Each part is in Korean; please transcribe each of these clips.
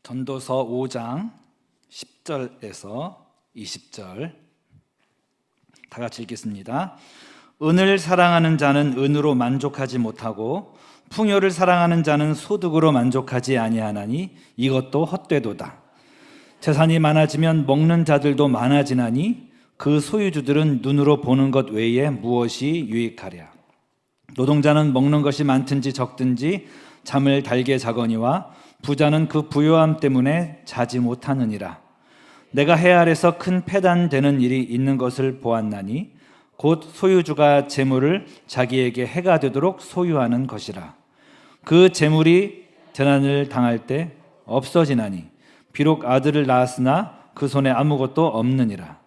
전도서 5장 10절에서 20절 다 같이 읽겠습니다. 은을 사랑하는 자는 은으로 만족하지 못하고 풍요를 사랑하는 자는 소득으로 만족하지 아니하나니 이것도 헛되도다. 재산이 많아지면 먹는 자들도 많아지나니 그 소유주들은 눈으로 보는 것 외에 무엇이 유익하랴. 노동자는 먹는 것이 많든지 적든지 잠을 달게 자거니와 부자는 그 부요함 때문에 자지 못하느니라. 내가 해 아래서 큰 패단되는 일이 있는 것을 보았나니 곧 소유주가 재물을 자기에게 해가 되도록 소유하는 것이라. 그 재물이 재난을 당할 때 없어지나니 비록 아들을 낳았으나 그 손에 아무것도 없느니라.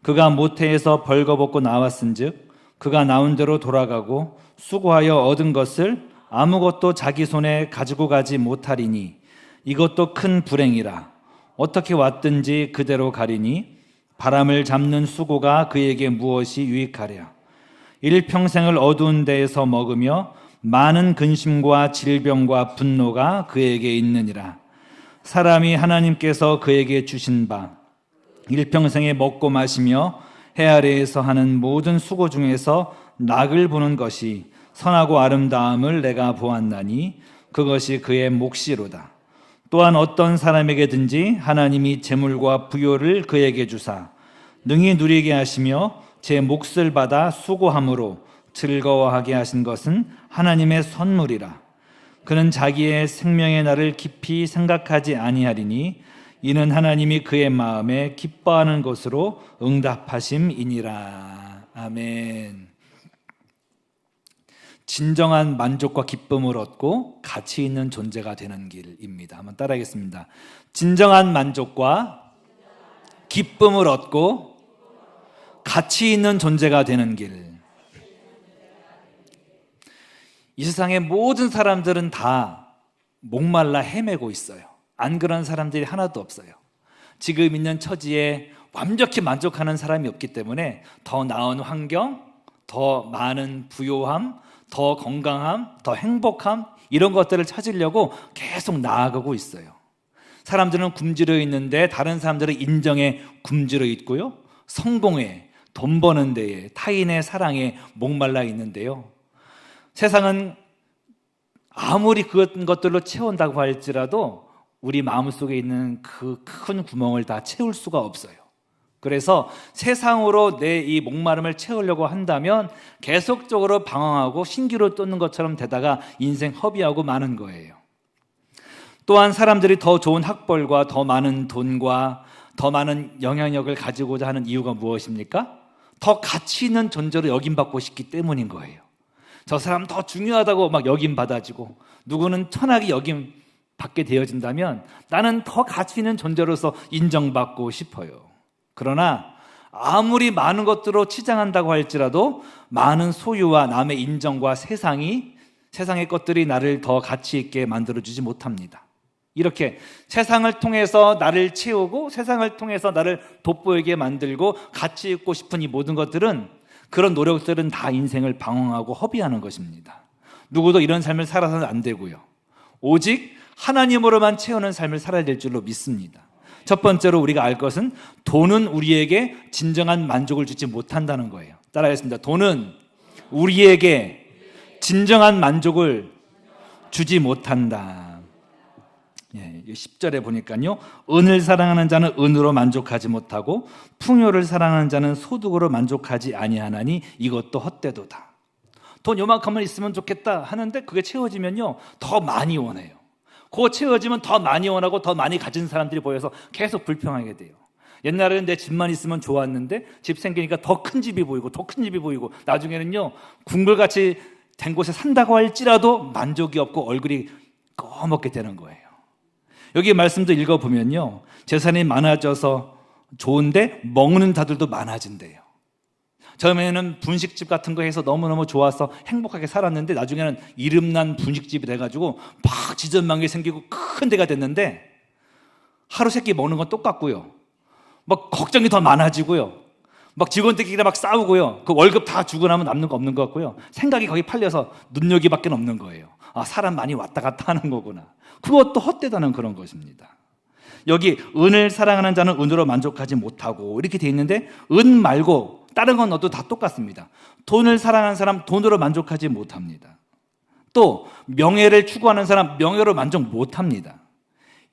그가 모태에서 벌거벗고 나왔은즉 그가 나온 대로 돌아가고 수고하여 얻은 것을 아무것도 자기 손에 가지고 가지 못하리니 이것도 큰 불행이라. 어떻게 왔든지 그대로 가리니 바람을 잡는 수고가 그에게 무엇이 유익하랴. 일평생을 어두운 데에서 먹으며 많은 근심과 질병과 분노가 그에게 있느니라. 사람이 하나님께서 그에게 주신 바 일평생에 먹고 마시며 해 아래에서 하는 모든 수고 중에서 낙을 보는 것이 선하고 아름다움을 내가 보았나니 그것이 그의 몫이로다. 또한 어떤 사람에게든지 하나님이 재물과 부요를 그에게 주사 능히 누리게 하시며 제 몫을 받아 수고함으로 즐거워하게 하신 것은 하나님의 선물이라. 그는 자기의 생명의 날을 깊이 생각하지 아니하리니 이는 하나님이 그의 마음에 기뻐하는 것으로 응답하심이니라. 아멘. 진정한 만족과 기쁨을 얻고 가치 있는 존재가 되는 길입니다. 한번 따라하겠습니다. 진정한 만족과 기쁨을 얻고 가치 있는 존재가 되는 길. 이 세상의 모든 사람들은 다 목말라 헤매고 있어요. 안 그런 사람들이 하나도 없어요. 지금 있는 처지에 완벽히 만족하는 사람이 없기 때문에 더 나은 환경, 더 많은 부요함, 더 건강함, 더 행복함, 이런 것들을 찾으려고 계속 나아가고 있어요. 사람들은 굶주려 있는데 다른 사람들은 인정에 굶주려 있고요, 성공에, 돈 버는 데에, 타인의 사랑에 목말라 있는데요, 세상은 아무리 그런 것들로 채운다고 할지라도 우리 마음속에 있는 그 큰 구멍을 다 채울 수가 없어요. 그래서 세상으로 내 이 목마름을 채우려고 한다면 계속적으로 방황하고 신기루 쫓는 것처럼 되다가 인생 허비하고 마는 거예요. 또한 사람들이 더 좋은 학벌과 더 많은 돈과 더 많은 영향력을 가지고자 하는 이유가 무엇입니까? 더 가치 있는 존재로 여김받고 싶기 때문인 거예요. 저 사람 더 중요하다고 막 여김받아지고, 누구는 천하게 여김받게 되어진다면 나는 더 가치 있는 존재로서 인정받고 싶어요. 그러나 아무리 많은 것들로 치장한다고 할지라도 많은 소유와 남의 인정과 세상의 것들이 나를 더 가치 있게 만들어주지 못합니다. 이렇게 세상을 통해서 나를 채우고 세상을 통해서 나를 돋보이게 만들고 가치 있고 싶은 이 모든 것들은, 그런 노력들은 다 인생을 방황하고 허비하는 것입니다. 누구도 이런 삶을 살아서는 안 되고요, 오직 하나님으로만 채우는 삶을 살아야 될 줄로 믿습니다. 첫 번째로 우리가 알 것은 돈은 우리에게 진정한 만족을 주지 못한다는 거예요. 따라하겠습니다. 돈은 우리에게 진정한 만족을 주지 못한다. 10절에 보니까요, 은을 사랑하는 자는 은으로 만족하지 못하고 풍요를 사랑하는 자는 소득으로 만족하지 아니하나니 이것도 헛되도다. 돈 요만큼만 있으면 좋겠다 하는데 그게 채워지면요 더 많이 원해요. 그거 채워지면 더 많이 원하고 더 많이 가진 사람들이 보여서 계속 불평하게 돼요. 옛날에는 내 집만 있으면 좋았는데 집 생기니까 더 큰 집이 보이고 더 큰 집이 보이고, 나중에는요 궁궐같이 된 곳에 산다고 할지라도 만족이 없고 얼굴이 꺼먹게 되는 거예요. 여기 말씀도 읽어보면요, 재산이 많아져서 좋은데 먹는 자들도 많아진대요. 처음에는 분식집 같은 거 해서 너무너무 좋아서 행복하게 살았는데 나중에는 이름난 분식집이 돼가지고 막 지전망이 생기고 큰 데가 됐는데 하루 세 끼 먹는 건 똑같고요, 막 걱정이 더 많아지고요, 막 직원들끼리 막 싸우고요, 그 월급 다 주고 나면 남는 거 없는 것 같고요, 생각이 거기 팔려서 눈여기밖에 없는 거예요. 아, 사람 많이 왔다 갔다 하는 거구나. 그것도 헛되다는 그런 것입니다. 여기 은을 사랑하는 자는 은으로 만족하지 못하고 이렇게 돼 있는데 은 말고 다른 건 넣어도 다 똑같습니다. 돈을 사랑하는 사람 돈으로 만족하지 못합니다. 또 명예를 추구하는 사람 명예로 만족 못합니다.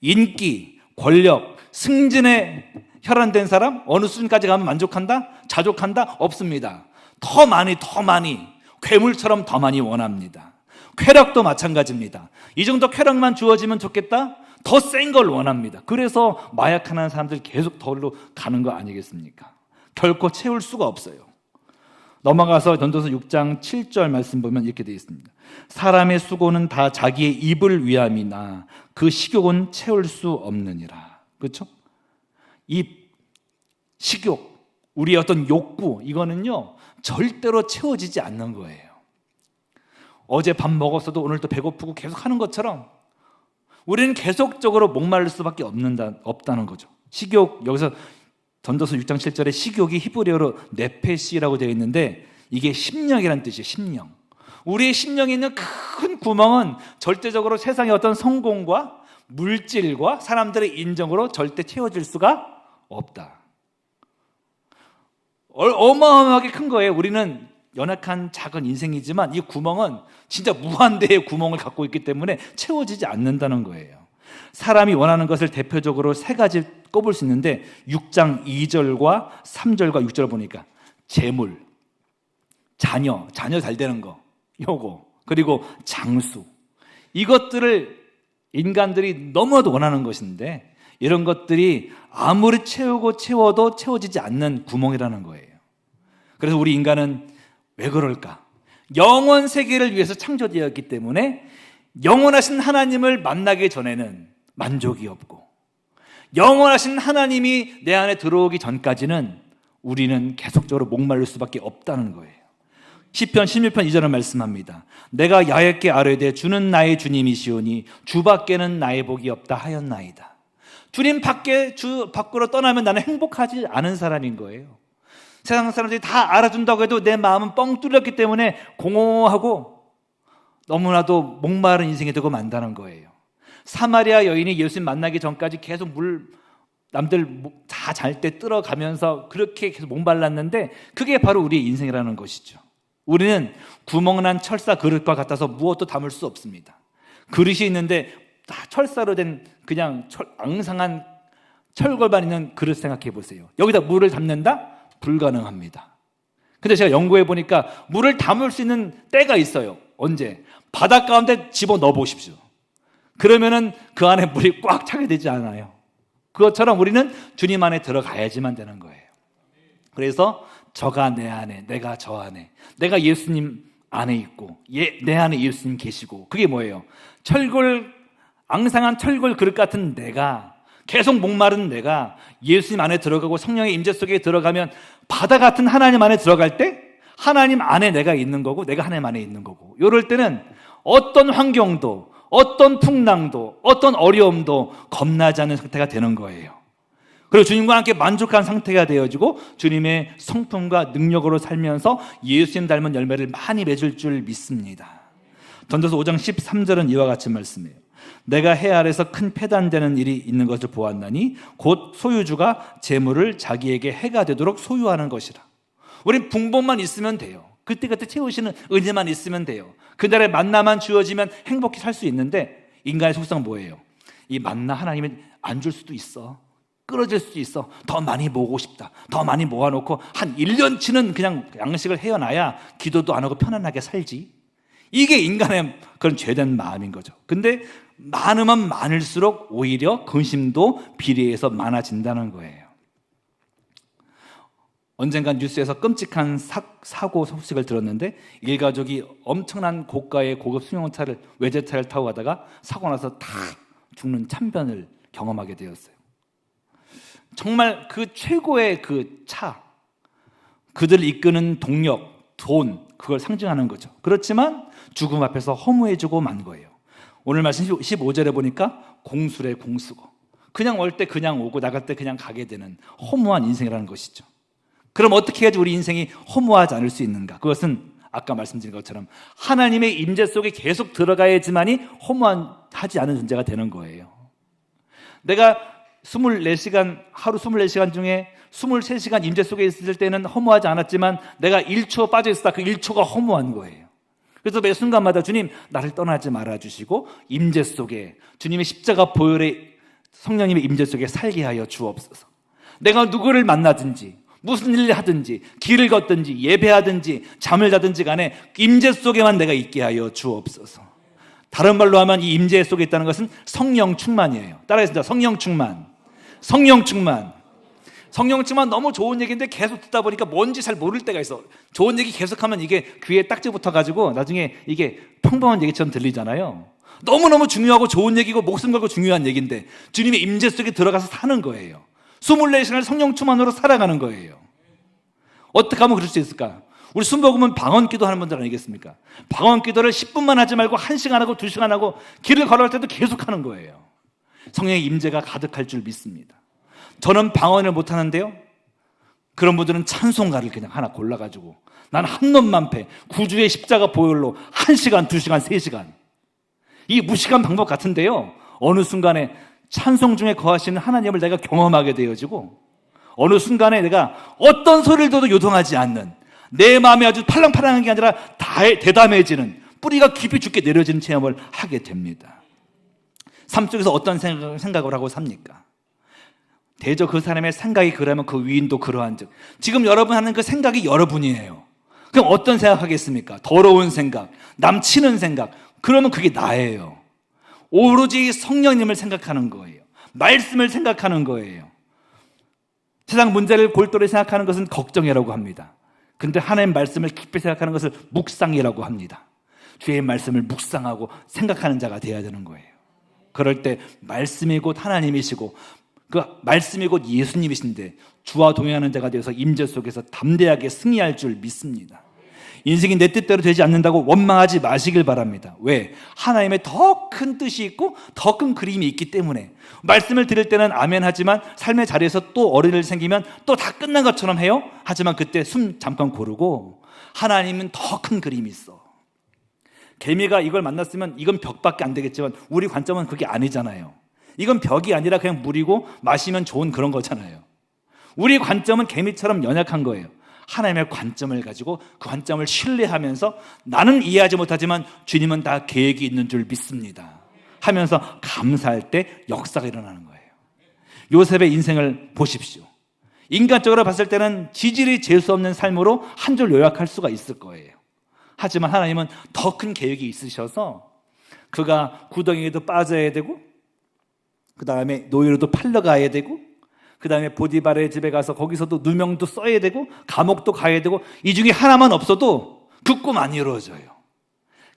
인기, 권력, 승진에 혈안된 사람 어느 수준까지 가면 만족한다? 자족한다? 없습니다. 더 많이 괴물처럼 더 많이 원합니다. 쾌락도 마찬가지입니다. 이 정도 쾌락만 주어지면 좋겠다? 더 센 걸 원합니다. 그래서 마약하는 사람들 계속 더로 가는 거 아니겠습니까? 결코 채울 수가 없어요. 넘어가서 전도서 6장 7절 말씀 보면 이렇게 되어 있습니다. 사람의 수고는 다 자기의 입을 위함이나 그 식욕은 채울 수 없느니라. 그렇죠? 이 식욕, 우리의 어떤 욕구, 이거는요 절대로 채워지지 않는 거예요. 어제 밥 먹었어도 오늘 또 배고프고 계속 하는 것처럼 우리는 계속적으로 목마를 수밖에 없다는 거죠. 식욕, 여기서 전도서 6장 7절에 식욕이 히브리어로 네페시라고 되어 있는데 이게 심령이라는 뜻이에요. 심령. 우리의 심령에 있는 큰 구멍은 절대적으로 세상의 어떤 성공과 물질과 사람들의 인정으로 절대 채워질 수가 없다. 어마어마하게 큰 거예요. 우리는 연약한 작은 인생이지만 이 구멍은 진짜 무한대의 구멍을 갖고 있기 때문에 채워지지 않는다는 거예요. 사람이 원하는 것을 대표적으로 세 가지 꼽을 수 있는데 6장 2절과 3절과 6절을 보니까 재물, 자녀 잘 되는 거, 요거, 그리고 장수, 이것들을 인간들이 너무나도 원하는 것인데 이런 것들이 아무리 채워도 채워지지 않는 구멍이라는 거예요. 그래서 우리 인간은 왜 그럴까? 영원 세계를 위해서 창조되었기 때문에 영원하신 하나님을 만나기 전에는 만족이 없고 영원하신 하나님이 내 안에 들어오기 전까지는 우리는 계속적으로 목마를 수밖에 없다는 거예요. 시편 16편 2절을 말씀합니다. 내가 야곱께 아뢰되 주는 나의 주님이시오니 주 밖에는 나의 복이 없다 하였나이다. 주님 주 밖으로 떠나면 나는 행복하지 않은 사람인 거예요. 세상 사람들이 다 알아준다고 해도 내 마음은 뻥 뚫렸기 때문에 공허하고 너무나도 목마른 인생이 되고 만다는 거예요. 사마리아 여인이 예수님 만나기 전까지 계속 남들 다 잘 때ตื้어가면서 그렇게 계속 목말랐는데 그게 바로 우리의 인생이라는 것이죠. 우리는 구멍난 철사 그릇과 같아서 무엇도 담을 수 없습니다. 그릇이 있는데 다 철사로 된 그냥 앙상한 철골만 있는 그릇 생각해 보세요. 여기다 물을 담는다? 불가능합니다. 근데 제가 연구해 보니까 물을 담을 수 있는 때가 있어요. 언제? 바닷가 가운데 집어넣어 보십시오. 그러면은 그 안에 물이 꽉 차게 되지 않아요. 그것처럼 우리는 주님 안에 들어가야지만 되는 거예요. 그래서 저가 내 안에, 내가 저 안에, 내가 예수님 안에 있고 내 안에 예수님 계시고, 그게 뭐예요? 앙상한 철골 그릇 같은 내가, 계속 목마른 내가 예수님 안에 들어가고 성령의 임재 속에 들어가면 바다 같은 하나님 안에 들어갈 때 하나님 안에 내가 있는 거고 내가 하나님 안에 있는 거고, 이럴 때는 어떤 환경도 어떤 풍랑도 어떤 어려움도 겁나지 않는 상태가 되는 거예요. 그리고 주님과 함께 만족한 상태가 되어지고 주님의 성품과 능력으로 살면서 예수님 닮은 열매를 많이 맺을 줄 믿습니다. 전도서 5장 13절은 이와 같이 말씀해요. 내가 해 아래서 큰 패단되는 일이 있는 것을 보았나니 곧 소유주가 재물을 자기에게 해가 되도록 소유하는 것이라. 우린 붕복만 있으면 돼요. 그때그때 채우시는 은혜만 있으면 돼요. 그날의 만나만 주어지면 행복히 살 수 있는데, 인간의 속성은 뭐예요? 이 만나 하나님이 안 줄 수도 있어. 끌어질 수도 있어. 더 많이 모으고 싶다. 더 많이 모아놓고 한 1년치는 그냥 양식을 헤어놔야 기도도 안 하고 편안하게 살지. 이게 인간의 그런 죄된 마음인 거죠. 근데 많으면 많을수록 오히려 근심도 비례해서 많아진다는 거예요. 언젠가 뉴스에서 끔찍한 사고 소식을 들었는데, 일가족이 엄청난 고가의 고급 승용차를, 외제차를 타고 가다가 사고 나서 다 죽는 참변을 경험하게 되었어요. 정말 그 최고의 그 차, 그들을 이끄는 동력, 돈, 그걸 상징하는 거죠. 그렇지만 죽음 앞에서 허무해지고 만 거예요. 오늘 말씀 15절에 보니까 공수래 공수고, 그냥 올 때 그냥 오고 나갈 때 그냥 가게 되는 허무한 인생이라는 것이죠. 그럼 어떻게 해야지 우리 인생이 허무하지 않을 수 있는가? 그것은 아까 말씀드린 것처럼 하나님의 임재 속에 계속 들어가야지만이 허무하지 않은 존재가 되는 거예요. 내가 24시간, 하루 24시간 중에 23시간 임재 속에 있을 때는 허무하지 않았지만 내가 1초 빠져 있었다. 그 1초가 허무한 거예요. 그래서 매 순간마다 주님 나를 떠나지 말아주시고 임재 속에 주님의 십자가 보혈의 성령님의 임재 속에 살게 하여 주옵소서. 내가 누구를 만나든지 무슨 일을 하든지 길을 걷든지 예배하든지 잠을 자든지 간에 임재 속에만 내가 있게 하여 주옵소서. 다른 말로 하면 이 임재 속에 있다는 것은 성령 충만이에요. 따라해서 성령 충만. 성령 충만. 성령 충만 너무 좋은 얘기인데 계속 듣다 보니까 뭔지 잘 모를 때가 있어. 좋은 얘기 계속하면 이게 귀에 딱지 붙어가지고 나중에 이게 평범한 얘기처럼 들리잖아요. 너무너무 중요하고 좋은 얘기고 목숨 걸고 중요한 얘기인데 주님의 임재 속에 들어가서 사는 거예요. 24시간을 성령 충만으로 살아가는 거예요. 어떻게 하면 그럴 수 있을까? 우리 순복음은 방언기도 하는 분들 아니겠습니까? 방언기도를 10분만 하지 말고 1시간 하고 2시간 하고 길을 걸어갈 때도 계속 하는 거예요. 성령의 임재가 가득할 줄 믿습니다. 저는 방언을 못하는데요, 그런 분들은 찬송가를 그냥 하나 골라가지고 난 한 놈만 패 구주의 십자가 보혈로 1시간, 2시간, 3시간, 이 무식한 방법 같은데요, 어느 순간에 찬송 중에 거하시는 하나님을 내가 경험하게 되어지고 어느 순간에 내가 어떤 소리를 들어도 요동하지 않는, 내 마음이 아주 팔랑팔랑한 게 아니라 대담해지는, 뿌리가 깊이 죽게 내려지는 체험을 하게 됩니다. 삶 속에서 어떤 생각을 하고 삽니까? 대저 그 사람의 생각이 그러면 그 위인도 그러한 즉, 지금 여러분 하는 그 생각이 여러분이에요. 그럼 어떤 생각하겠습니까? 더러운 생각, 남치는 생각, 그러면 그게 나예요. 오로지 성령님을 생각하는 거예요. 말씀을 생각하는 거예요. 세상 문제를 골똘히 생각하는 것은 걱정이라고 합니다. 그런데 하나님 말씀을 깊이 생각하는 것을 묵상이라고 합니다. 주의 말씀을 묵상하고 생각하는 자가 되어야 되는 거예요. 그럴 때 말씀이 곧 하나님이시고 그 말씀이 곧 예수님이신데 주와 동행하는 자가 되어서 임재 속에서 담대하게 승리할 줄 믿습니다. 인생이 내 뜻대로 되지 않는다고 원망하지 마시길 바랍니다. 왜? 하나님의 더 큰 뜻이 있고 더 큰 그림이 있기 때문에. 말씀을 들을 때는 아멘 하지만 삶의 자리에서 또 어려운 일 생기면 또 다 끝난 것처럼 해요. 하지만 그때 숨 잠깐 고르고 하나님은 더 큰 그림이 있어. 개미가 이걸 만났으면 이건 벽밖에 안 되겠지만 우리 관점은 그게 아니잖아요. 이건 벽이 아니라 그냥 물이고 마시면 좋은 그런 거잖아요. 우리 관점은 개미처럼 연약한 거예요. 하나님의 관점을 가지고 그 관점을 신뢰하면서 나는 이해하지 못하지만 주님은 다 계획이 있는 줄 믿습니다 하면서 감사할 때 역사가 일어나는 거예요. 요셉의 인생을 보십시오. 인간적으로 봤을 때는 지질이 재수 없는 삶으로 한 줄 요약할 수가 있을 거예요. 하지만 하나님은 더 큰 계획이 있으셔서 그가 구덩이에도 빠져야 되고 그 다음에 노예로도 팔려가야 되고 그 다음에 보디발의 집에 가서 거기서도 누명도 써야 되고 감옥도 가야 되고 이 중에 하나만 없어도 그 꿈 안 이루어져요.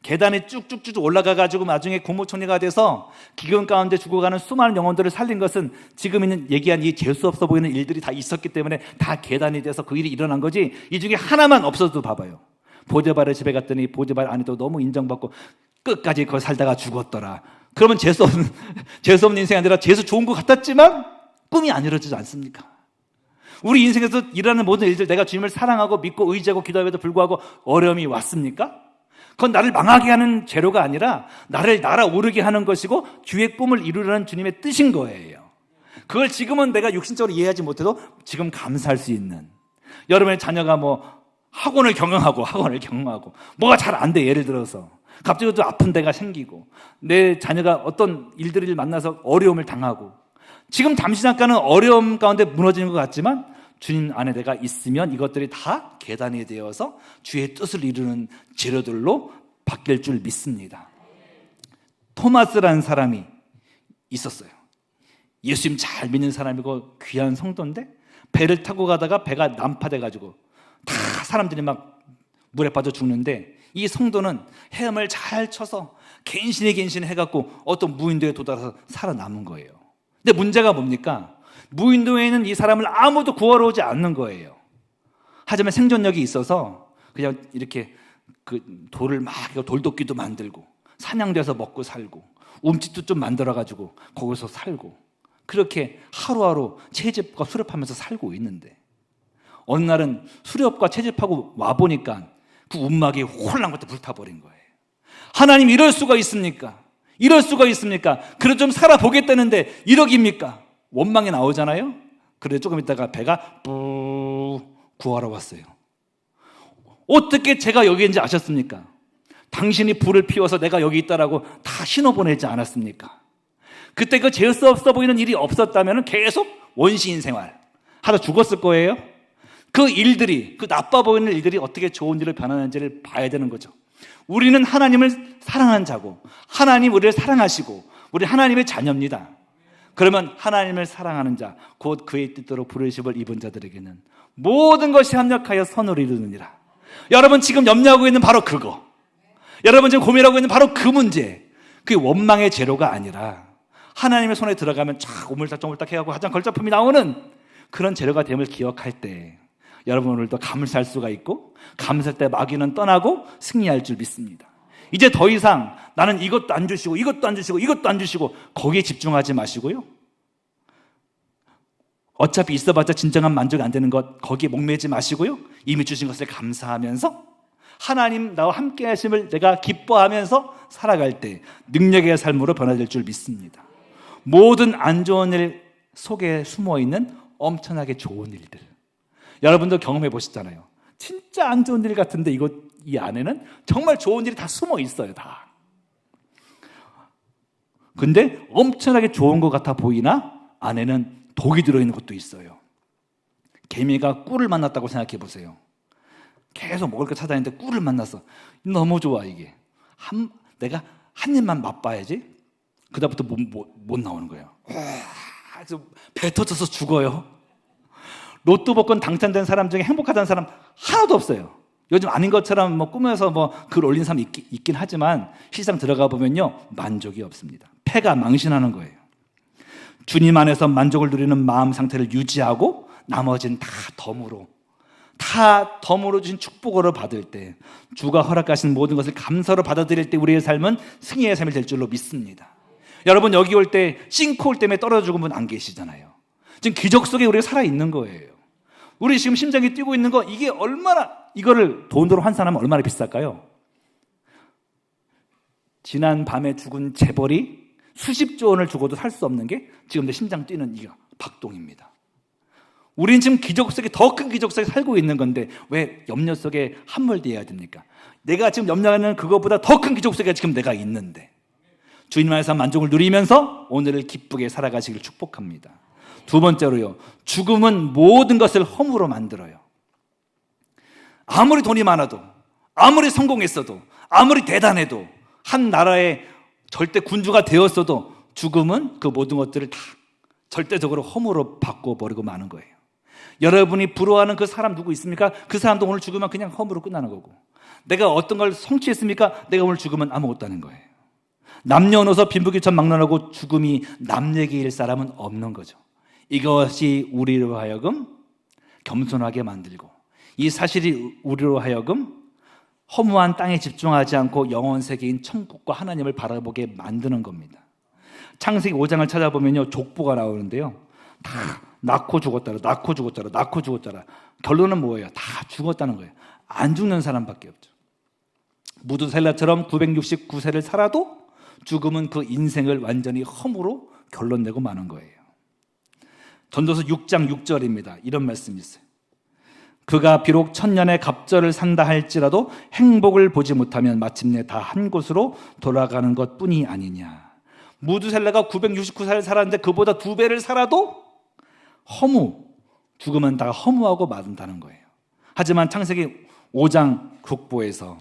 계단에 쭉쭉쭉 올라가가지고 나중에 국무총리가 돼서 기근 가운데 죽어가는 수많은 영혼들을 살린 것은 지금 있는 얘기한 이 재수없어 보이는 일들이 다 있었기 때문에 다 계단이 돼서 그 일이 일어난 거지, 이 중에 하나만 없어도 봐봐요. 보디발의 집에 갔더니 보디발 아내도 너무 인정받고 끝까지 거기 살다가 죽었더라. 그러면 재수없는 인생이 아니라 재수 좋은 것 같았지만 꿈이 안 이루어지지 않습니까? 우리 인생에서 일하는 모든 일들, 내가 주님을 사랑하고 믿고 의지하고 기도함에도 불구하고 어려움이 왔습니까? 그건 나를 망하게 하는 재료가 아니라 나를 날아오르게 하는 것이고 주의 꿈을 이루려는 주님의 뜻인 거예요. 그걸 지금은 내가 육신적으로 이해하지 못해도 지금 감사할 수 있는, 여러분의 자녀가 뭐 학원을 경영하고 뭐가 잘 안 돼, 예를 들어서 갑자기 또 아픈 데가 생기고 내 자녀가 어떤 일들을 만나서 어려움을 당하고 지금 잠시 잠깐은 어려움 가운데 무너지는 것 같지만 주님 안에 내가 있으면 이것들이 다 계단이 되어서 주의 뜻을 이루는 재료들로 바뀔 줄 믿습니다. 토마스라는 사람이 있었어요. 예수님 잘 믿는 사람이고 귀한 성도인데 배를 타고 가다가 배가 난파돼가지고 다 사람들이 막 물에 빠져 죽는데 이 성도는 헤엄을 잘 쳐서 갱신에 해갖고 어떤 무인도에 도달해서 살아남은 거예요. 근데 문제가 뭡니까? 무인도에 있는 이 사람을 아무도 구하러 오지 않는 거예요. 하지만 생존력이 있어서 그냥 이렇게 그 돌을 막 돌도끼도 만들고 사냥돼서 먹고 살고 움집도 좀 만들어가지고 거기서 살고 그렇게 하루하루 채집과 수렵하면서 살고 있는데 어느 날은 수렵과 채집하고 와보니까 그 움막이 홀랑부터 불타버린 거예요. 하나님 이럴 수가 있습니까? 이럴 수가 있습니까? 그래 좀 살아보겠다는데 1억입니까? 원망이 나오잖아요. 그래서 조금 있다가 배가 뿌 구하러 왔어요. 어떻게 제가 여기 있는지 아셨습니까? 당신이 불을 피워서 내가 여기 있다라고 다 신호 보내지 않았습니까? 그때 그 재수 없어 보이는 일이 없었다면 계속 원시인 생활 하다 죽었을 거예요. 그 일들이, 그 나빠 보이는 일들이 어떻게 좋은 일로 변하는지를 봐야 되는 거죠. 우리는 하나님을 사랑하는 자고 하나님 우리를 사랑하시고 우리 하나님의 자녀입니다. 그러면 하나님을 사랑하는 자, 곧 그의 뜻대로 부르심을 입은 자들에게는 모든 것이 합력하여 선을 이루느니라. 여러분 지금 염려하고 있는 바로 그거, 여러분 지금 고민하고 있는 바로 그 문제, 그게 원망의 재료가 아니라 하나님의 손에 들어가면 쫙 오물딱저물딱 해가고 화장 걸작품이 나오는 그런 재료가 됨을 기억할 때 여러분 오늘도 감사할 수가 있고 감사할 때 마귀는 떠나고 승리할 줄 믿습니다. 이제 더 이상 나는 이것도 안 주시고 이것도 안 주시고 이것도 안 주시고 거기에 집중하지 마시고요. 어차피 있어봤자 진정한 만족이 안 되는 것 거기에 목매지 마시고요. 이미 주신 것을 감사하면서 하나님 나와 함께 하심을 내가 기뻐하면서 살아갈 때 능력의 삶으로 변화될 줄 믿습니다. 모든 안 좋은 일 속에 숨어있는 엄청나게 좋은 일들, 여러분도 경험해 보셨잖아요. 진짜 안 좋은 일 같은데 이 안에는 정말 좋은 일이 다 숨어 있어요. 다. 근데 엄청나게 좋은 것 같아 보이나 안에는 독이 들어있는 것도 있어요. 개미가 꿀을 만났다고 생각해 보세요. 계속 먹을 거 찾아다니는데 꿀을 만났어. 너무 좋아 이게. 내가 한 입만 맛봐야지. 그다음부터 못 나오는 거예요. 그래서 배 터져서 죽어요. 로또 복권 당첨된 사람 중에 행복하다는 사람 하나도 없어요. 요즘 아닌 것처럼 꾸며서 글 올린 사람 있긴 하지만 실상 들어가 보면요 만족이 없습니다. 패가 망신하는 거예요. 주님 안에서 만족을 누리는 마음 상태를 유지하고 나머지는 다 덤으로 주신 축복으로 받을 때, 주가 허락하신 모든 것을 감사로 받아들일 때 우리의 삶은 승리의 삶이 될 줄로 믿습니다. 여러분 여기 올 때 싱크홀 때문에 떨어져 죽은 분 안 계시잖아요. 지금 기적 속에 우리가 살아있는 거예요. 우리 지금 심장이 뛰고 있는 거, 이게 얼마나, 이거를 돈으로 환산하면 얼마나 비쌀까요? 지난 밤에 죽은 재벌이 수십조 원을 주고도 살 수 없는 게 지금 내 심장 뛰는 이 박동입니다. 우리는 지금 기적 속에, 더 큰 기적 속에 살고 있는 건데 왜 염려 속에 함몰되어야 됩니까? 내가 지금 염려하는 그것보다 더 큰 기적 속에 지금 내가 있는데 주님 안에서 만족을 누리면서 오늘을 기쁘게 살아가시길 축복합니다. 두 번째로요, 죽음은 모든 것을 허무로 만들어요. 아무리 돈이 많아도, 아무리 성공했어도, 아무리 대단해도, 한 나라의 절대 군주가 되었어도 죽음은 그 모든 것들을 다 절대적으로 허무로 바꿔버리고 마는 거예요. 여러분이 부러워하는 그 사람 누구 있습니까? 그 사람도 오늘 죽으면 그냥 허무로 끝나는 거고, 내가 어떤 걸 성취했습니까? 내가 오늘 죽으면 아무것도 아닌 거예요. 남녀노소 빈부귀천 막론하고 죽음이 남 얘기일 사람은 없는 거죠. 이것이 우리로 하여금 겸손하게 만들고, 이 사실이 우리로 하여금 허무한 땅에 집중하지 않고 영원 세계인 천국과 하나님을 바라보게 만드는 겁니다. 창세기 5장을 찾아보면요 족보가 나오는데요, 다 낳고 죽었다라, 낳고 죽었다라, 낳고 죽었다라. 결론은 뭐예요? 다 죽었다는 거예요. 안 죽는 사람밖에 없죠. 무두셀라처럼 969세를 살아도 죽음은 그 인생을 완전히 허무로 결론 내고 마는 거예요. 전도서 6장 6절입니다. 이런 말씀이 있어요. 그가 비록 천년의 갑절을 산다 할지라도 행복을 보지 못하면 마침내 다 한 곳으로 돌아가는 것뿐이 아니냐. 무두셀라가 969살을 살았는데 그보다 2배를 살아도 죽음은 다 허무하고 마른다는 거예요. 하지만 창세기 5장 국보에서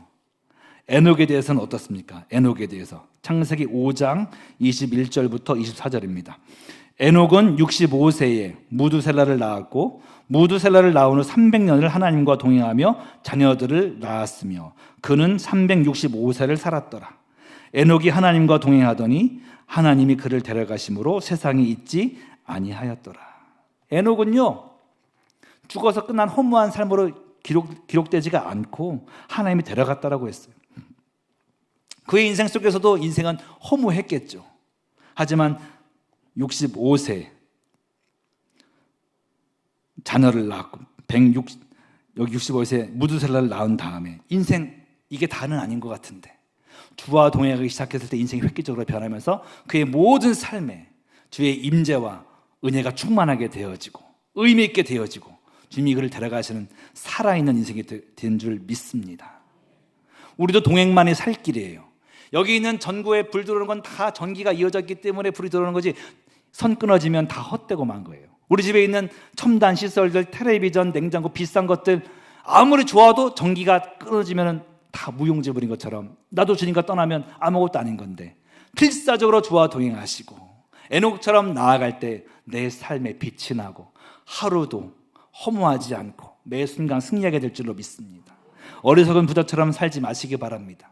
에녹에 대해서는 어떻습니까? 에녹에 대해서 창세기 5장 21절부터 24절입니다. 에녹은 65세에 무두셀라를 낳았고 무두셀라를 낳은 후 300년을 하나님과 동행하며 자녀들을 낳았으며 그는 365세를 살았더라. 에녹이 하나님과 동행하더니 하나님이 그를 데려가심으로 세상에 있지 아니하였더라. 에녹은요 죽어서 끝난 허무한 삶으로 기록되지가 않고 하나님이 데려갔다라고 했어요. 그의 인생 속에서도 인생은 허무했겠죠. 하지만 65세 자녀를 낳았고 여기 65세 무두셀라를 낳은 다음에 인생 이게 다는 아닌 것 같은데 주와 동행하기 시작했을 때 인생이 획기적으로 변하면서 그의 모든 삶에 주의 임재와 은혜가 충만하게 되어지고 의미 있게 되어지고 주님이 그를 데려가시는 살아있는 인생이 된 줄 믿습니다. 우리도 동행만이 살 길이에요. 여기 있는 전구에 불 들어오는 건 다 전기가 이어졌기 때문에 불이 들어오는 거지, 선 끊어지면 다 헛되고 만 거예요. 우리 집에 있는 첨단 시설들, 텔레비전, 냉장고, 비싼 것들 아무리 좋아도 전기가 끊어지면 다 무용지 버린 것처럼 나도 주님과 떠나면 아무것도 아닌 건데, 필사적으로 주와 동행하시고 에녹처럼 나아갈 때 내 삶에 빛이 나고 하루도 허무하지 않고 매 순간 승리하게 될 줄로 믿습니다. 어리석은 부자처럼 살지 마시기 바랍니다.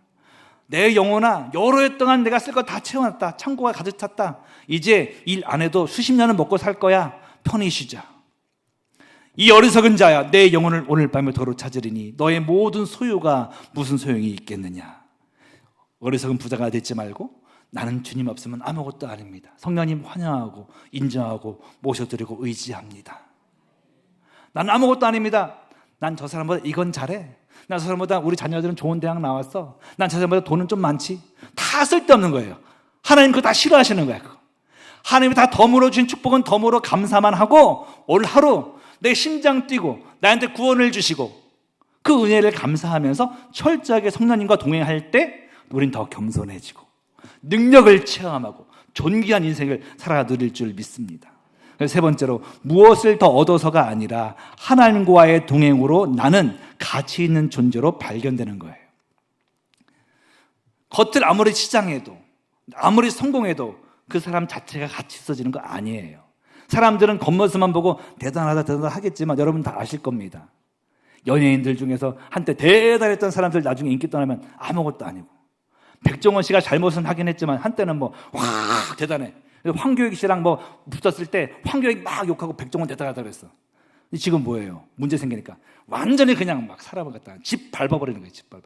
내 영혼아, 여러 해 동안 내가 쓸 거 다 채워놨다. 창고가 가득 찼다. 이제 일 안 해도 수십 년은 먹고 살 거야. 편히 쉬자. 이 어리석은 자야, 내 영혼을 오늘 밤에 도로 찾으리니 너의 모든 소유가 무슨 소용이 있겠느냐. 어리석은 부자가 되지 말고 나는 주님 없으면 아무것도 아닙니다. 성령님 환영하고 인정하고 모셔드리고 의지합니다. 나는 아무것도 아닙니다. 난 저 사람보다 이건 잘해. 난 저 사람보다 우리 자녀들은 좋은 대학 나왔어. 난 저 사람보다 돈은 좀 많지. 다 쓸데없는 거예요. 하나님 그거 다 싫어하시는 거야. 그거. 하나님이 다 덤으로 주신 축복은 덤으로 감사만 하고 오늘 하루 내 심장 뛰고 나한테 구원을 주시고 그 은혜를 감사하면서 철저하게 성령님과 동행할 때 우린 더 겸손해지고 능력을 체험하고 존귀한 인생을 살아 누릴 줄 믿습니다. 그래서 세 번째로, 무엇을 더 얻어서가 아니라 하나님과의 동행으로 나는 가치 있는 존재로 발견되는 거예요. 겉을 아무리 치장해도 아무리 성공해도 그 사람 자체가 가치 있어지는 거 아니에요. 사람들은 겉모습만 보고 대단하다 대단하다 하겠지만 여러분 다 아실 겁니다. 연예인들 중에서 한때 대단했던 사람들 나중에 인기 떠나면 아무것도 아니고, 백종원 씨가 잘못은 하긴 했지만 한때는 뭐 와 대단해. 황교익 씨랑 뭐 붙었을 때 황교익 막 욕하고 백종원 대단하다 그랬어. 지금 뭐예요? 문제 생기니까 완전히 그냥 막 사람을 갖다 집 밟아버리는 거예요. 집 밟아.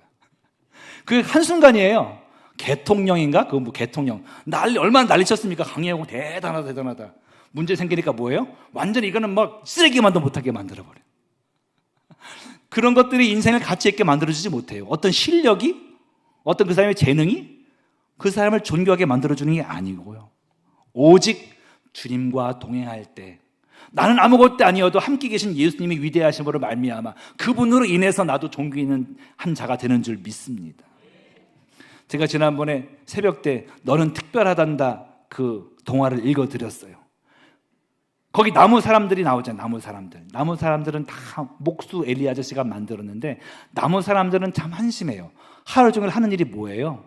그게 한순간이에요. 개통령인가? 그 뭐 개통령 난리 얼마나 난리쳤습니까? 강의하고 대단하다 대단하다. 문제 생기니까 뭐예요? 완전히 이거는 막 쓰레기만도 못하게 만들어버려. 그런 것들이 인생을 가치 있게 만들어주지 못해요. 어떤 실력이, 어떤 그 사람의 재능이 그 사람을 존귀하게 만들어주는 게 아니고요. 오직 주님과 동행할 때 나는 아무것도 아니어도 함께 계신 예수님이 위대하심으로 말미암아 그분으로 인해서 나도 존귀 있는 한 자가 되는 줄 믿습니다. 제가 지난번에 새벽 때 너는 특별하단다 그 동화를 읽어드렸어요. 거기 나무 사람들이 나오잖아요. 나무 사람들은 다 목수 엘리 아저씨가 만들었는데 나무 사람들은 참 한심해요. 하루 종일 하는 일이 뭐예요?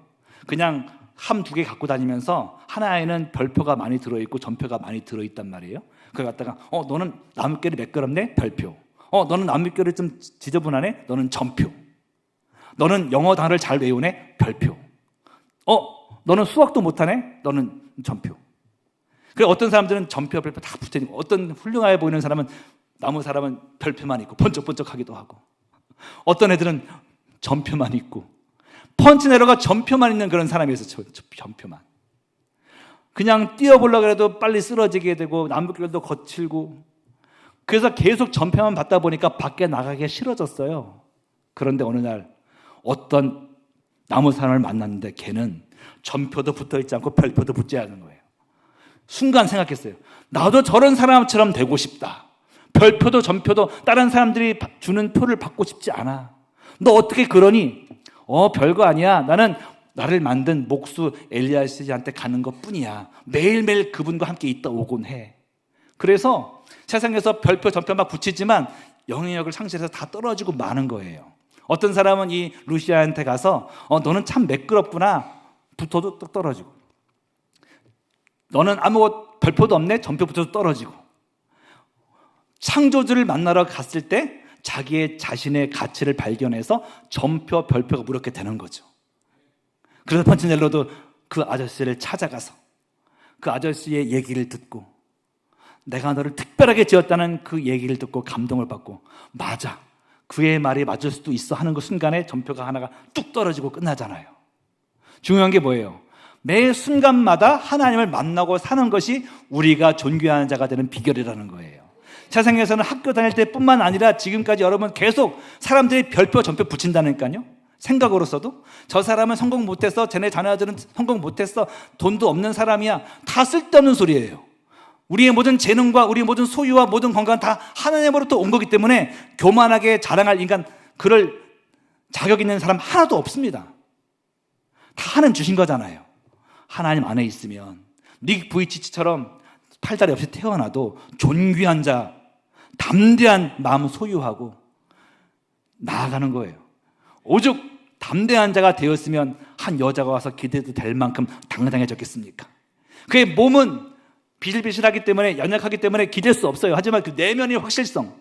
그냥 함 2개 갖고 다니면서 하나에는 별표가 많이 들어있고 전표가 많이 들어있단 말이에요. 그걸 갖다가 너는 나뭇결이 매끄럽네? 별표. 너는 나뭇결이 좀 지저분하네? 너는 전표. 너는 영어 단어를 잘 외우네? 별표. 너는 수학도 못하네? 너는 전표. 그래, 어떤 사람들은 전표, 별표 다 붙어있고, 어떤 훌륭해 보이는 사람은, 나무 사람은 별표만 있고 번쩍번쩍하기도 하고, 어떤 애들은 전표만 있고, 펀치네러가 전표만 있는 그런 사람이 있어요. 전표만. 그냥 뛰어보려고 해도 빨리 쓰러지게 되고 나뭇결도 거칠고, 그래서 계속 전표만 받다 보니까 밖에 나가기가 싫어졌어요. 그런데 어느 날 어떤 나무 사람을 만났는데 걔는 전표도 붙어있지 않고 별표도 붙지 않은 거예요. 순간 생각했어요. 나도 저런 사람처럼 되고 싶다. 별표도 전표도 다른 사람들이 주는 표를 받고 싶지 않아. 너 어떻게 그러니? 별거 아니야. 나는 나를 만든 목수 엘리야스한테 가는 것뿐이야. 매일매일 그분과 함께 있다 오곤 해. 그래서 세상에서 별표 전표 막 붙이지만 영향력을 상실해서 다 떨어지고 마는 거예요. 어떤 사람은 이 루시아한테 가서 너는 참 매끄럽구나. 붙어도 또 떨어지고, 너는 아무것도 별표도 없네? 전표부터 떨어지고. 창조주를 만나러 갔을 때 자기의 자신의 가치를 발견해서 전표, 별표가 무렵게 되는 거죠. 그래서 펀치넬로도 그 아저씨를 찾아가서 그 아저씨의 얘기를 듣고 내가 너를 특별하게 지었다는 그 얘기를 듣고 감동을 받고 맞아, 그의 말이 맞을 수도 있어 하는 그 순간에 전표가 하나가 뚝 떨어지고 끝나잖아요. 중요한 게 뭐예요? 매 순간마다 하나님을 만나고 사는 것이 우리가 존귀한 자가 되는 비결이라는 거예요. 세상에서는 학교 다닐 때뿐만 아니라 지금까지 여러분 계속 사람들이 별표 전표 붙인다니까요. 생각으로서도 저 사람은 성공 못해서 쟤네 자녀들은 성공 못했어, 돈도 없는 사람이야, 다 쓸데없는 소리예요. 우리의 모든 재능과 우리의 모든 소유와 모든 건강은 다 하나님으로부터 온 거기 때문에 교만하게 자랑할 인간, 그럴 자격 있는 사람 하나도 없습니다. 다 하나님 주신 거잖아요. 하나님 안에 있으면 닉 부이치치처럼 팔다리 없이 태어나도 존귀한 자, 담대한 마음 소유하고 나아가는 거예요. 오죽 담대한 자가 되었으면 한 여자가 와서 기대도 될 만큼 당당해졌겠습니까? 그의 몸은 비실비실하기 때문에, 연약하기 때문에 기댈 수 없어요. 하지만 그 내면의 확실성,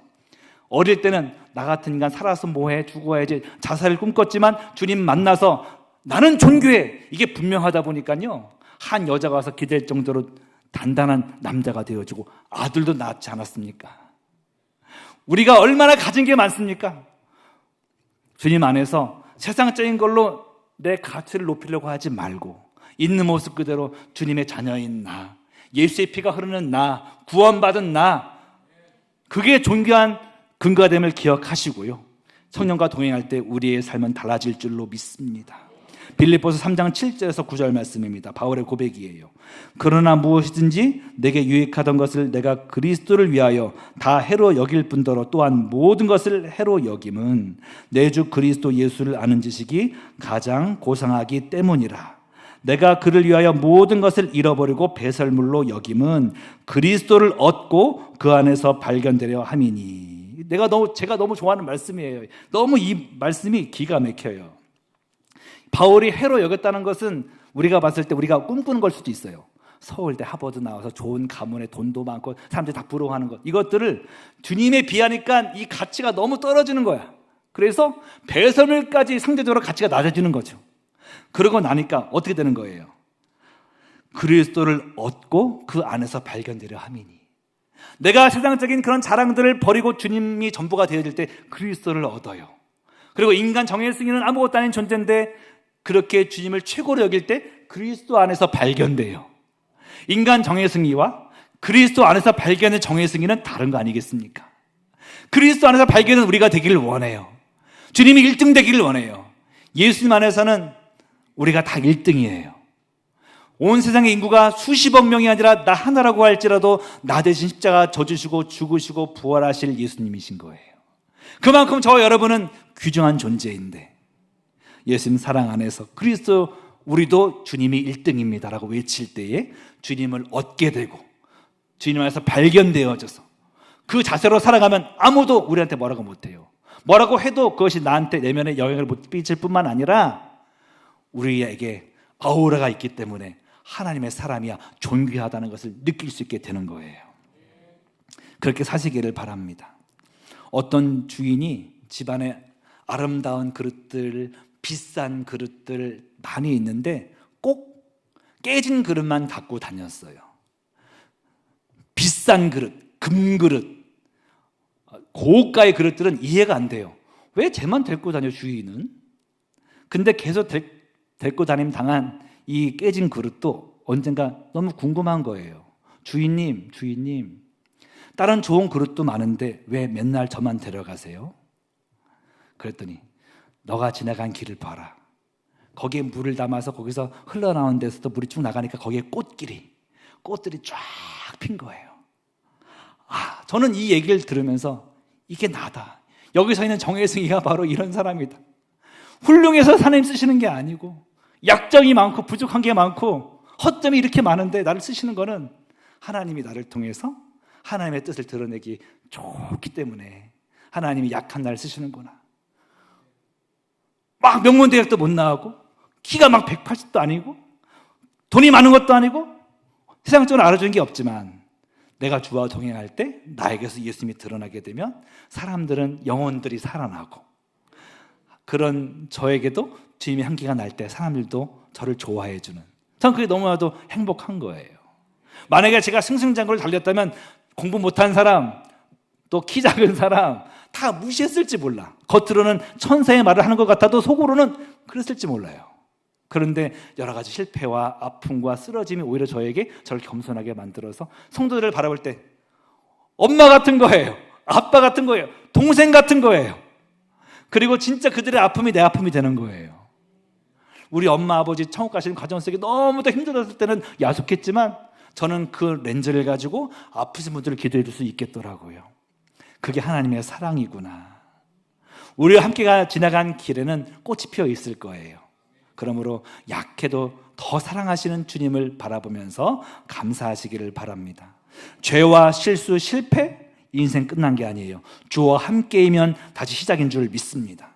어릴 때는 나 같은 인간 살아서 뭐해, 죽어야지, 자살을 꿈꿨지만 주님 만나서 나는 존귀해, 이게 분명하다 보니까요, 한 여자가 와서 기댈 정도로 단단한 남자가 되어지고 아들도 낳지 않았습니까? 우리가 얼마나 가진 게 많습니까? 주님 안에서 세상적인 걸로 내 가치를 높이려고 하지 말고 있는 모습 그대로 주님의 자녀인 나, 예수의 피가 흐르는 나, 구원받은 나, 그게 존귀한 근거가 됨을 기억하시고요, 성령과 동행할 때 우리의 삶은 달라질 줄로 믿습니다. 빌립보서 3장 7절에서 9절 말씀입니다. 바울의 고백이에요. 그러나 무엇이든지 내게 유익하던 것을 내가 그리스도를 위하여 다 해로 여길 뿐더러 또한 모든 것을 해로 여김은 내 주 그리스도 예수를 아는 지식이 가장 고상하기 때문이라. 내가 그를 위하여 모든 것을 잃어버리고 배설물로 여김은 그리스도를 얻고 그 안에서 발견되려 함이니. 제가 너무 좋아하는 말씀이에요. 너무 이 말씀이 기가 막혀요. 바울이 해로 여겼다는 것은 우리가 봤을 때 우리가 꿈꾸는 걸 수도 있어요. 서울대, 하버드 나와서 좋은 가문에 돈도 많고 사람들이 다 부러워하는 것, 이것들을 주님에 비하니까 이 가치가 너무 떨어지는 거야. 그래서 배설물까지 상대적으로 가치가 낮아지는 거죠. 그러고 나니까 어떻게 되는 거예요? 그리스도를 얻고 그 안에서 발견되려 함이니. 내가 세상적인 그런 자랑들을 버리고 주님이 전부가 되어질 때 그리스도를 얻어요. 그리고 인간 정의 승리는 아무것도 아닌 존재인데 그렇게 주님을 최고로 여길 때 그리스도 안에서 발견돼요. 인간 정의 승리와 그리스도 안에서 발견된 정의 승리는 다른 거 아니겠습니까? 그리스도 안에서 발견된 우리가 되기를 원해요. 주님이 1등 되기를 원해요. 예수님 안에서는 우리가 다 1등이에요. 온 세상의 인구가 수십억 명이 아니라 나 하나라고 할지라도 나 대신 십자가 져주시고 죽으시고 부활하실 예수님이신 거예요. 그만큼 저와 여러분은 귀중한 존재인데 예수님 사랑 안에서 그리스도, 우리도 주님이 1등입니다라고 외칠 때에 주님을 얻게 되고 주님 안에서 발견되어져서 그 자세로 살아가면 아무도 우리한테 뭐라고 못해요. 뭐라고 해도 그것이 나한테 내면에 영향을 못 끼칠 뿐만 아니라 우리에게 아우라가 있기 때문에 하나님의 사람이야, 존귀하다는 것을 느낄 수 있게 되는 거예요. 그렇게 사시기를 바랍니다. 어떤 주인이 집안에 아름다운 그릇들, 비싼 그릇들 많이 있는데 꼭 깨진 그릇만 갖고 다녔어요. 비싼 그릇, 금그릇, 고가의 그릇들은 이해가 안 돼요. 왜 쟤만 데리고 다녀, 주인은? 근데 계속 데리고 다니면 당한 이 깨진 그릇도 언젠가 너무 궁금한 거예요. 주인님, 다른 좋은 그릇도 많은데 왜 맨날 저만 데려가세요? 그랬더니 너가 지나간 길을 봐라. 거기에 물을 담아서 거기서 흘러나오는 데서도 물이 쭉 나가니까 거기에 꽃들이 쫙 핀 거예요. 저는 이 얘기를 들으면서 이게 나다. 여기 서 있는 정혜승이가 바로 이런 사람이다. 훌륭해서 하나님 쓰시는 게 아니고 약점이 많고 부족한 게 많고 허점이 이렇게 많은데 나를 쓰시는 거는 하나님이 나를 통해서 하나님의 뜻을 드러내기 좋기 때문에 하나님이 약한 나를 쓰시는구나. 막 명문대학도 못 나가고 키가 막 180도 아니고 돈이 많은 것도 아니고 세상적으로 알아주는 게 없지만 내가 주와 동행할 때 나에게서 예수님이 드러나게 되면 사람들은, 영혼들이 살아나고 그런 저에게도 주님의 향기가 날 때 사람들도 저를 좋아해 주는, 전 그게 너무나도 행복한 거예요. 만약에 제가 승승장구를 달렸다면 공부 못한 사람, 또 키 작은 사람 다 무시했을지 몰라. 겉으로는 천사의 말을 하는 것 같아도 속으로는 그랬을지 몰라요. 그런데 여러 가지 실패와 아픔과 쓰러짐이 오히려 저를 겸손하게 만들어서 성도들을 바라볼 때 엄마 같은 거예요. 아빠 같은 거예요. 동생 같은 거예요. 그리고 진짜 그들의 아픔이 내 아픔이 되는 거예요. 우리 엄마 아버지 천국 가시는 과정 속에 너무도 힘들었을 때는 야속했지만 저는 그 렌즈를 가지고 아프신 분들을 기도해 줄 수 있겠더라고요. 그게 하나님의 사랑이구나. 우리와 함께 지나간 길에는 꽃이 피어 있을 거예요. 그러므로 약해도 더 사랑하시는 주님을 바라보면서 감사하시기를 바랍니다. 죄와 실수, 실패, 인생 끝난 게 아니에요. 주와 함께이면 다시 시작인 줄 믿습니다.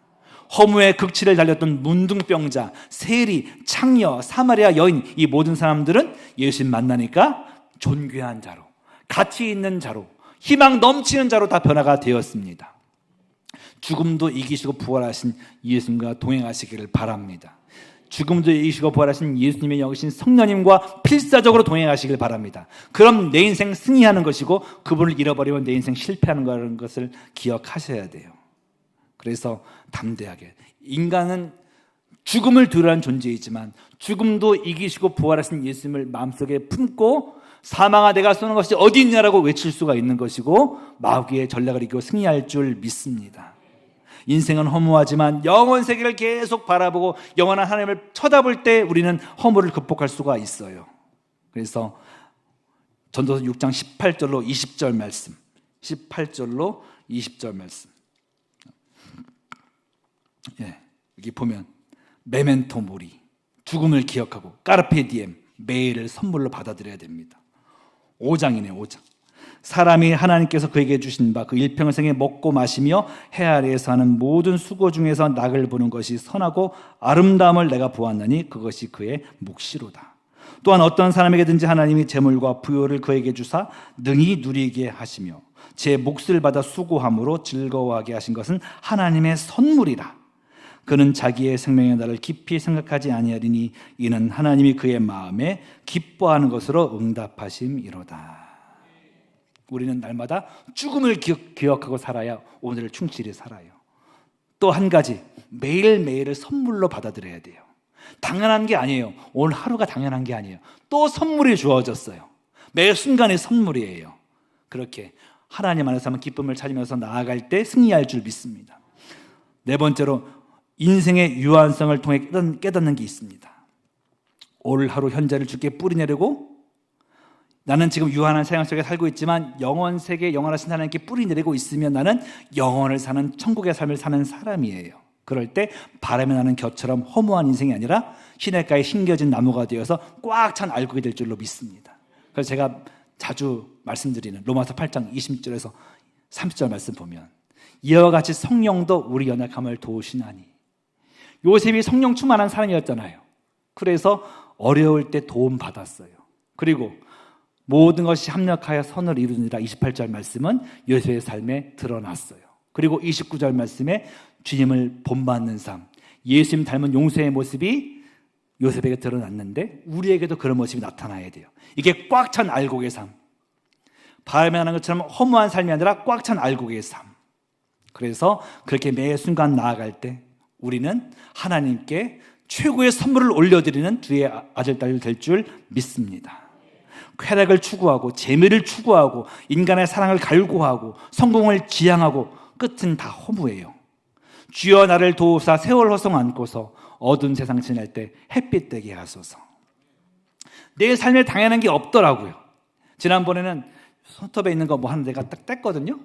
허무의 극치를 달렸던 문둥병자, 세리, 창녀, 사마리아 여인, 이 모든 사람들은 예수님 만나니까 존귀한 자로, 가치 있는 자로, 희망 넘치는 자로 다 변화가 되었습니다. 죽음도 이기시고 부활하신 예수님과 동행하시기를 바랍니다. 죽음도 이기시고 부활하신 예수님의 영이신 성령님과 필사적으로 동행하시길 바랍니다. 그럼 내 인생 승리하는 것이고 그분을 잃어버리면 내 인생 실패하는 것을 기억하셔야 돼요. 그래서 담대하게, 인간은 죽음을 두려워하는 존재이지만 죽음도 이기시고 부활하신 예수님을 마음속에 품고 사망아 내가 쏘는 것이 어디 있냐라고 외칠 수가 있는 것이고 마귀의 전략을 이기고 승리할 줄 믿습니다. 인생은 허무하지만 영원 세계를 계속 바라보고 영원한 하나님을 쳐다볼 때 우리는 허무를 극복할 수가 있어요. 그래서 전도서 6장 18절로 20절 말씀, 18절로 20절 말씀, 여기 보면 메멘토 모리, 죽음을 기억하고 까르페 디엠, 매일을 선물로 받아들여야 됩니다. 5장이네요. 5장. 사람이 하나님께서 그에게 주신 바 그 일평생에 먹고 마시며 해 아래에서 하는 모든 수고 중에서 낙을 보는 것이 선하고 아름다움을 내가 보았나니 그것이 그의 몫이로다. 또한 어떤 사람에게든지 하나님이 재물과 부요를 그에게 주사 능히 누리게 하시며 제 몫을 받아 수고함으로 즐거워하게 하신 것은 하나님의 선물이라. 그는 자기의 생명의 날을 깊이 생각하지 아니하리니 이는 하나님이 그의 마음에 기뻐하는 것으로 응답하심이로다. 우리는 날마다 죽음을 기억하고 살아야 오늘을 충실히 살아요. 또 한 가지, 매일매일을 선물로 받아들여야 돼요. 당연한 게 아니에요. 오늘 하루가 당연한 게 아니에요. 또 선물이 주어졌어요. 매 순간의 선물이에요. 그렇게 하나님 안에서 한번 기쁨을 찾으면서 나아갈 때 승리할 줄 믿습니다. 네 번째로 인생의 유한성을 통해 깨닫는 게 있습니다. 올 하루 현재를 주께 뿌리내리고 나는 지금 유한한 세상 속에 살고 있지만 영원 세계 영원하신 하나님께 뿌리내리고 있으면 나는 영원을 사는 천국의 삶을 사는 사람이에요. 그럴 때 바람이 나는 곁처럼 허무한 인생이 아니라 시냇가에 심겨진 나무가 되어서 꽉 찬 알곡이 될 줄로 믿습니다. 그래서 제가 자주 말씀드리는 로마서 8장 20절에서 30절 말씀 보면 이와 같이 성령도 우리 연약함을 도우시나니. 요셉이 성령 충만한 사람이었잖아요. 그래서 어려울 때 도움 받았어요. 그리고 모든 것이 합력하여 선을 이루느니라 28절 말씀은 요셉의 삶에 드러났어요. 그리고 29절 말씀에 주님을 본받는 삶, 예수님 닮은 용서의 모습이 요셉에게 드러났는데 우리에게도 그런 모습이 나타나야 돼요. 이게 꽉 찬 알곡의 삶, 바람이 나는 것처럼 허무한 삶이 아니라 꽉 찬 알곡의 삶. 그래서 그렇게 매 순간 나아갈 때 우리는 하나님께 최고의 선물을 올려드리는 주의 아들, 딸 될 줄 믿습니다. 쾌락을 추구하고 재미를 추구하고 인간의 사랑을 갈구하고 성공을 지향하고 끝은 다 허무예요. 주여 나를 도우사 세월 허송 안고서 어두운 세상 지날 때 햇빛 되게 하소서. 내 삶에 당연한 게 없더라고요. 지난번에는 손톱에 있는 거 뭐 하는 데가 딱 뗐거든요.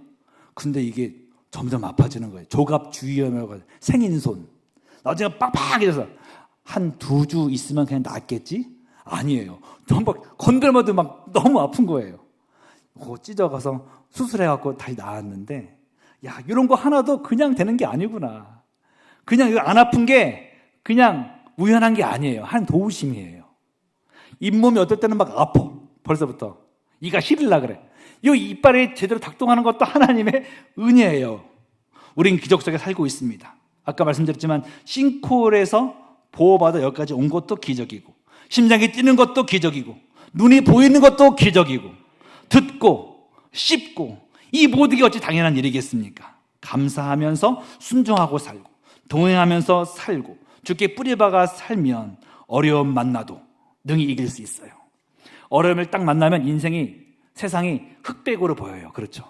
근데 이게 점점 아파지는 거예요. 조갑주의염이라고 생인손. 나중에 빡빡해져서 한 2주 있으면 그냥 낫겠지? 아니에요. 너무 건들면 막 너무 아픈 거예요. 그거 찢어가서 수술해갖고 다시 나았는데, 야, 이런 거 하나도 그냥 되는 게 아니구나. 그냥 이거 안 아픈 게 그냥 우연한 게 아니에요. 한 도우심이에요. 잇몸이 어떨 때는 막 아파. 벌써부터. 이가 시릴라 그래. 이 이빨이 제대로 작동하는 것도 하나님의 은혜예요. 우린 기적 속에 살고 있습니다. 아까 말씀드렸지만 싱크홀에서 보호받아 여기까지 온 것도 기적이고, 심장이 뛰는 것도 기적이고, 눈이 보이는 것도 기적이고, 듣고 씹고, 이 모든 게 어찌 당연한 일이겠습니까? 감사하면서 순종하고 살고 동행하면서 살고 주께 뿌리박아 살면 어려움 만나도 능히 이길 수 있어요. 어려움을 딱 만나면 인생이, 세상이 흑백으로 보여요. 그렇죠?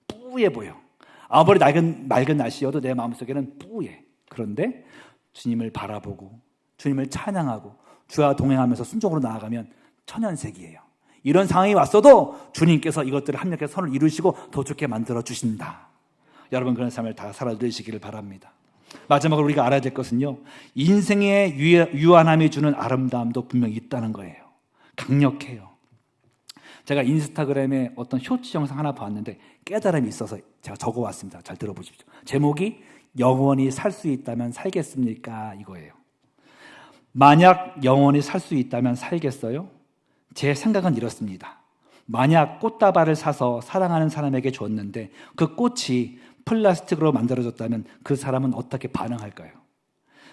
뿌예 보여. 아무리 맑은 날씨여도 내 마음속에는 뿌예. 그런데 주님을 바라보고 주님을 찬양하고 주와 동행하면서 순종으로 나아가면 천연색이에요. 이런 상황이 왔어도 주님께서 이것들을 합력해서 선을 이루시고 더 좋게 만들어 주신다. 여러분 그런 삶을 다 살아내시기를 바랍니다. 마지막으로 우리가 알아야 될 것은요, 인생의 유한함이 주는 아름다움도 분명히 있다는 거예요. 강력해요. 제가 인스타그램에 어떤 쇼츠 영상 하나 봤는데 깨달음이 있어서 제가 적어왔습니다. 잘 들어보십시오. 제목이 영원히 살 수 있다면 살겠습니까? 이거예요. 만약 영원히 살 수 있다면 살겠어요? 제 생각은 이렇습니다. 만약 꽃다발을 사서 사랑하는 사람에게 줬는데 그 꽃이 플라스틱으로 만들어졌다면 그 사람은 어떻게 반응할까요?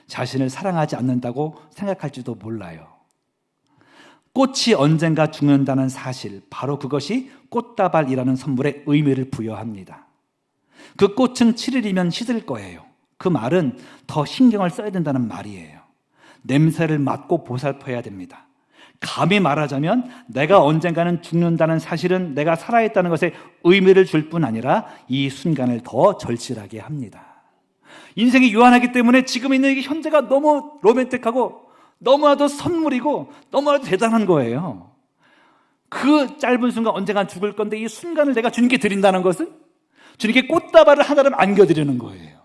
자신을 사랑하지 않는다고 생각할지도 몰라요. 꽃이 언젠가 죽는다는 사실, 바로 그것이 꽃다발이라는 선물에 의미를 부여합니다. 그 꽃은 7일이면 시들 거예요. 그 말은 더 신경을 써야 된다는 말이에요. 냄새를 맡고 보살펴야 됩니다. 감히 말하자면 내가 언젠가는 죽는다는 사실은 내가 살아있다는 것에 의미를 줄 뿐 아니라 이 순간을 더 절실하게 합니다. 인생이 유한하기 때문에 지금 있는 이 현재가 너무 로맨틱하고 너무나도 선물이고 너무나도 대단한 거예요. 그 짧은 순간 언젠가 죽을 건데 이 순간을 내가 주님께 드린다는 것은 주님께 꽃다발을 하나를 안겨드리는 거예요.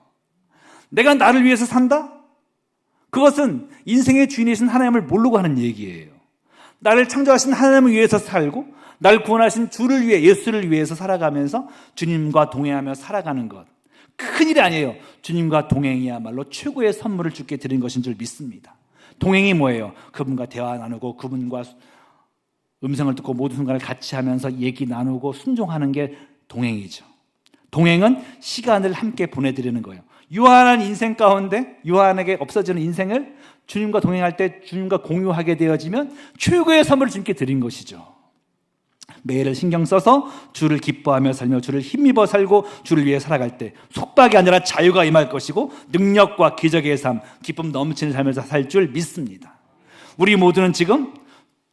내가 나를 위해서 산다? 그것은 인생의 주인이신 하나님을 모르고 하는 얘기예요. 나를 창조하신 하나님을 위해서 살고 나를 구원하신 주를 위해, 예수를 위해서 살아가면서 주님과 동행하며 살아가는 것, 큰일이 아니에요. 주님과 동행이야말로 최고의 선물을 주께 드린 것인 줄 믿습니다. 동행이 뭐예요? 그분과 대화 나누고 그분과 음성을 듣고 모든 순간을 같이 하면서 얘기 나누고 순종하는 게 동행이죠. 동행은 시간을 함께 보내드리는 거예요. 유한한 인생 가운데, 유한하게 없어지는 인생을 주님과 동행할 때 주님과 공유하게 되어지면 최고의 선물을 주님께 드린 것이죠. 매일을 신경 써서 주를 기뻐하며 살며 주를 힘입어 살고 주를 위해 살아갈 때 속박이 아니라 자유가 임할 것이고 능력과 기적의 삶, 기쁨 넘치는 삶에서 살 줄 믿습니다. 우리 모두는 지금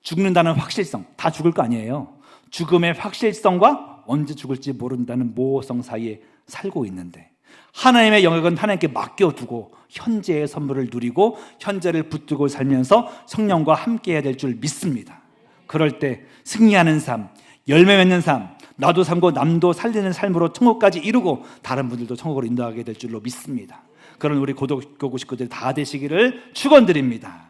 죽는다는 확실성, 다 죽을 거 아니에요. 죽음의 확실성과 언제 죽을지 모른다는 모호성 사이에 살고 있는데 하나님의 영역은 하나님께 맡겨두고 현재의 선물을 누리고 현재를 붙들고 살면서 성령과 함께해야 될 줄 믿습니다. 그럴 때 승리하는 삶, 열매 맺는 삶, 나도 살고 남도 살리는 삶으로 천국까지 이루고 다른 분들도 천국으로 인도하게 될 줄로 믿습니다. 그런 우리 고독교구 식구들 다 되시기를 축원드립니다.